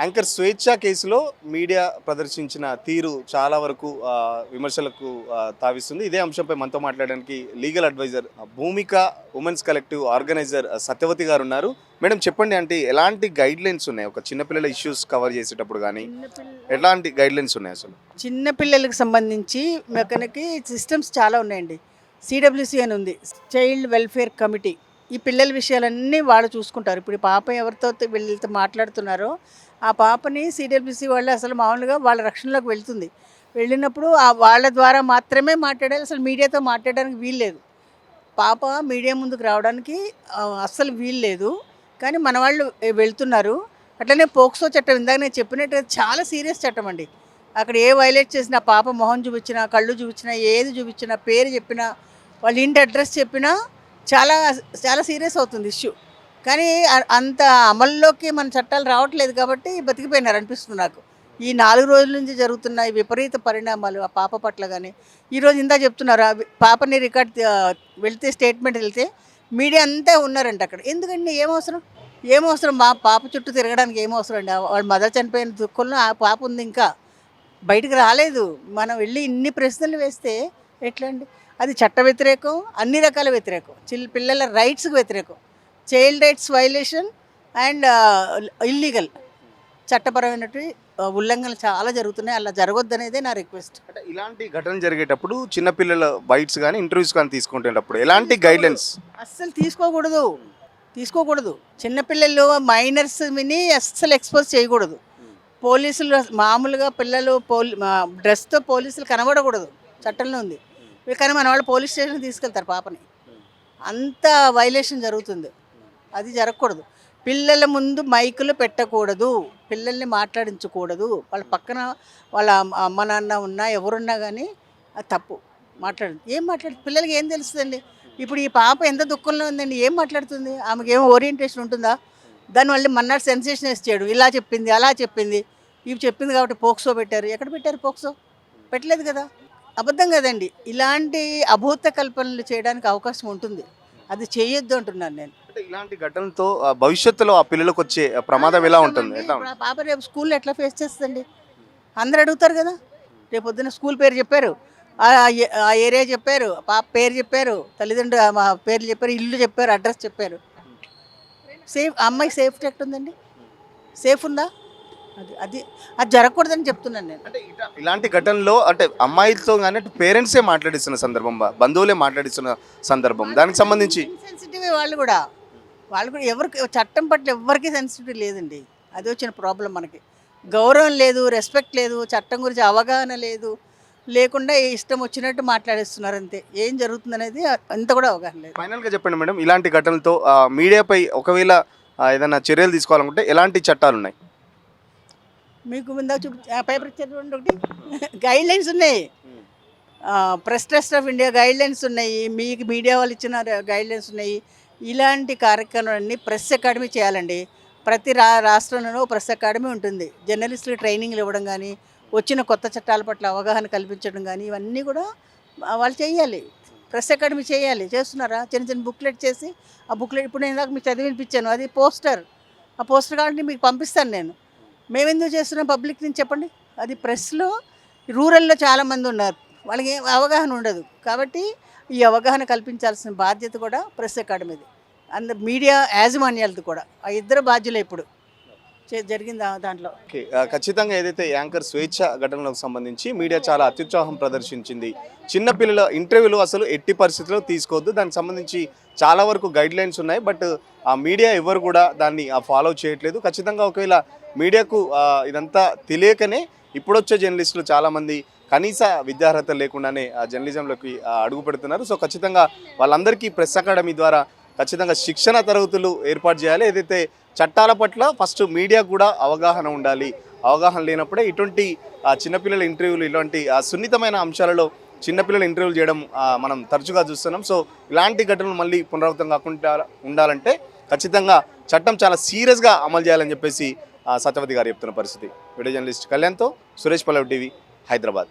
Anchor స్వేచ్ఛ కేసులో media ప్రదర్శించిన తీరు చాలా వరకు విమర్శలకు తావిస్తుంది. ఇదే అంశంపై మనతో మాట్లాడడానికి లీగల్ అడ్వైజర్ భూమిక ఉమెన్స్ కలెక్టివ్ ఆర్గనైజర్ సత్యవతి గారు ఉన్నారు. మేడం చెప్పండి, అంటే ఎలాంటి గైడ్ లైన్స్ ఉన్నాయి ఒక చిన్నపిల్లల ఇష్యూస్ కవర్ చేసేటప్పుడు కానీ ఎలాంటి గైడ్ లైన్స్ ఉన్నాయి అసలు? చిన్నపిల్లలకు సంబంధించి మనకి సిస్టమ్స్ చాలా ఉన్నాయండి. సిడబ్ల్యూసి అని ఉంది, చైల్డ్ వెల్ఫేర్ కమిటీ. ఈ పిల్లల విషయాలన్నీ వాళ్ళు చూసుకుంటారు. ఇప్పుడు ఈ పాప ఎవరితో వీళ్ళతో మాట్లాడుతున్నారో ఆ పాపని సిడబ్ల్యూసి వాళ్ళు అసలు మామూలుగా వాళ్ళ రక్షణలోకి వెళ్తుంది. వెళ్ళినప్పుడు వాళ్ళ ద్వారా మాత్రమే మాట్లాడాలి, అసలు మీడియాతో మాట్లాడడానికి వీల్లేదు. పాప మీడియా ముందుకు రావడానికి అస్సలు వీల్లేదు. కానీ మన వాళ్ళు వెళ్తున్నారు. అట్లనే పోక్సో చట్టం ఇందాక నేను చెప్పినట్టు చాలా సీరియస్ చట్టం అండి. అక్కడ ఏ వైలేట్ చేసినా, పాప మొహం చూపించినా, కళ్ళు చూపించినా, ఏది చూపించినా, పేరు చెప్పినా, వాళ్ళ ఇంటి అడ్రస్ చెప్పినా చాలా చాలా సీరియస్ అవుతుంది ఇష్యూ. కానీ అంత అమల్లోకి మన చట్టాలు రావట్లేదు కాబట్టి బతికిపోయినారు అనిపిస్తుంది నాకు. ఈ 4 రోజుల నుంచి జరుగుతున్న ఈ విపరీత పరిణామాలు ఆ పాప పట్ల. కానీ ఈరోజు ఇందా చెప్తున్నారు, పాపని రికార్డ్ వెళ్తే స్టేట్మెంట్ వెళ్తే మీడియా అంతా ఉన్నారంట అక్కడ. ఎందుకండి ఏమవసరం మా పాప చుట్టూ తిరగడానికి ఏమవసరం అండి? వాళ్ళ మదర్ చనిపోయిన దుఃఖంలో ఆ పాప ఉంది, ఇంకా బయటకు రాలేదు. మనం వెళ్ళి ఇన్ని ప్రశ్నలు వేస్తే ఎట్లా అండి? అది చట్ట వ్యతిరేకం, అన్ని రకాల వ్యతిరేకం, పిల్లల రైట్స్కి వ్యతిరేకం, child rights violation and illegal, చట్టపరమైనటువంటి ఉల్లంఘనలు చాలా జరుగుతున్నాయి. అలా జరగొద్దు అనేదే నా రిక్వెస్ట్. అంటే ఇలాంటి ఘటన జరిగేటప్పుడు చిన్నపిల్లల బైట్స్ కానీ ఇంటర్వ్యూస్ కానీ తీసుకుంటేటప్పుడు ఎలాంటి గైడ్లైన్స్? అస్సలు తీసుకోకూడదు. చిన్నపిల్లలు మైనర్స్ విని అస్సలు ఎక్స్పోజ్ చేయకూడదు. పోలీసులు మామూలుగా పిల్లలు డ్రెస్తో పోలీసులు కనబడకూడదు, చట్టంలో ఉంది. కానీ మన వాళ్ళు పోలీస్ స్టేషన్కి తీసుకెళ్తారు పాపని. అంత వైలేషన్ జరుగుతుంది, అది జరగకూడదు. పిల్లల ముందు మైకులు పెట్టకూడదు, పిల్లల్ని మాట్లాడించకూడదు. వాళ్ళ పక్కన వాళ్ళ అమ్మ నాన్న ఉన్నా ఎవరున్నా కానీ అది తప్పు. ఏం పిల్లలకి ఏం తెలుస్తుందండి? ఇప్పుడు ఈ పాప ఎంత దుఃఖంలో ఉందండి, ఏం మాట్లాడుతుంది? ఆమెకి ఏమో ఓరియంటేషన్ ఉంటుందా? దానివల్ల మన్నాడు సెన్సేషన్ వేసాడు, ఇలా చెప్పింది అలా చెప్పింది. ఇవి చెప్పింది కాబట్టి పోక్సో పెట్టారు. ఎక్కడ పెట్టారు పోక్సో? పెట్టలేదు కదా. అబద్ధం కదండి. ఇలాంటి అభూత కల్పనలు చేయడానికి అవకాశం ఉంటుంది, అది చేయొద్దు అంటున్నాను నేను. అంటే ఇలాంటి ఘటనలతో భవిష్యత్తులో ఆ పిల్లలకు వచ్చే ప్రమాదం ఎలా ఉంటుంది? పాప రేపు స్కూల్లో ఎట్లా ఫేస్ చేస్తుందండి? అందరు అడుగుతారు కదా. రేపు పొద్దున్న స్కూల్ పేరు చెప్పారు, ఆ ఏరియా చెప్పారు, పాప పేరు చెప్పారు, తల్లిదండ్రులు మా పేర్లు చెప్పారు, ఇల్లు చెప్పారు, అడ్రస్ చెప్పారు. అమ్మాయికి సేఫ్టీ ఎట్టుందండి? సేఫ్ ఉందా? అది జరగకూడదని చెప్తున్నాను నేను. అంటే ఇలాంటి ఘటనలో అంటే అమ్మాయిలతో కానీ పేరెంట్సే మాట్లాడిస్తున్న సందర్భం, బంధువులే మాట్లాడిస్తున్న సందర్భం, దానికి సంబంధించి సెన్సిటివ్ వాళ్ళు కూడా ఎవరికి చట్టం పట్ల ఎవరికి సెన్సిటివ్ లేదండి. అది వచ్చిన ప్రాబ్లం. మనకి గౌరవం లేదు, రెస్పెక్ట్ లేదు, చట్టం గురించి అవగాహన లేకుండా ఇష్టం వచ్చినట్టు మాట్లాడేస్తున్నారు అంతే. ఏం జరుగుతుందనేది అంత కూడా అవగాహన లేదు. ఫైనల్గా చెప్పండి మేడం, ఇలాంటి ఘటనలతో మీడియాపై ఒకవేళ ఏదైనా చర్యలు తీసుకోవాలనుకుంటే ఎలాంటి చట్టాలు ఉన్నాయి? మీకు ముందా పేపర్ ఇచ్చారు ఒకటి గైడ్ లైన్స్ ఉన్నాయి, press trust of India guide lines ఉన్నాయి, మీకు మీడియా వాళ్ళు ఇచ్చిన గైడ్ లైన్స్ ఉన్నాయి. ఇలాంటి కార్యక్రమాలన్నీ ప్రెస్ అకాడమీ చేయాలండి. ప్రతి రాష్ట్రంలోనూ ప్రెస్ అకాడమీ ఉంటుంది. జర్నలిస్టులకు ట్రైనింగ్లు ఇవ్వడం కానీ, వచ్చిన కొత్త చట్టాల పట్ల అవగాహన కల్పించడం కానీ, ఇవన్నీ కూడా వాళ్ళు చేయాలి. ప్రెస్ అకాడమీ చేస్తున్నారా? చిన్న చిన్న బుక్లెట్ చేసి, ఆ బుక్లెట్ ఇప్పుడు నేను మీకు చదివినిపించాను, అది పోస్టర్. ఆ పోస్టర్ కాబట్టి మీకు పంపిస్తాను నేను. మేమెందుకు చేస్తున్నాం పబ్లిక్ నుంచి చెప్పండి? అది ప్రెస్లో రూరల్లో చాలామంది ఉన్నారు, వాళ్ళకి ఏం అవగాహన ఉండదు. కాబట్టి ఈ అవగాహన కల్పించాల్సిన బాధ్యత కూడా ప్రెస్ అకాడమీది, అందరు మీడియా యాజమాన్యాలది కూడా. ఆ ఇద్దరు బాధ్యులు ఇప్పుడు జరిగింది దాంట్లో. ఖచ్చితంగా ఏదైతే యాంకర్ స్వేచ్ఛ ఘటనలకు సంబంధించి మీడియా చాలా అత్యుత్సాహం ప్రదర్శించింది. చిన్నపిల్లల ఇంటర్వ్యూలు అసలు ఎట్టి పరిస్థితుల్లో తీసుకోవద్దు, దానికి సంబంధించి చాలా వరకు గైడ్ లైన్స్ ఉన్నాయి. బట్ ఆ మీడియా ఎవరు కూడా దాన్ని ఫాలో చేయట్లేదు. ఖచ్చితంగా ఒకవేళ మీడియాకు ఇదంతా తెలియకనే ఇప్పుడొచ్చే జర్నలిస్టులు చాలామంది కనీస విద్యార్హత లేకుండానే జర్నలిజంలోకి అడుగు పెడుతున్నారు. సో ఖచ్చితంగా వాళ్ళందరికీ ప్రెస్ అకాడమీ ద్వారా ఖచ్చితంగా శిక్షణ తరగతులు ఏర్పాటు చేయాలి. ఏదైతే చట్టాల పట్ల ఫస్ట్ మీడియా కూడా అవగాహన ఉండాలి. అవగాహన లేనప్పుడే ఇటువంటి చిన్నపిల్లల ఇంటర్వ్యూలు, ఇలాంటి సున్నితమైన అంశాలలో చిన్నపిల్లల ఇంటర్వ్యూలు చేయడం మనం తరచుగా చూస్తున్నాం. సో ఇలాంటి ఘటనలు మళ్ళీ పునరావృతం కాకుండా ఉండాలంటే ఖచ్చితంగా చట్టం చాలా సీరియస్గా అమలు చేయాలని చెప్పేసి సత్యవతి గారు చెప్తున్న పరిస్థితి. వీడియో జర్నలిస్ట్ కళ్యాణ్తో సురేష్ పల్లవి టీవీ, హైదరాబాద్.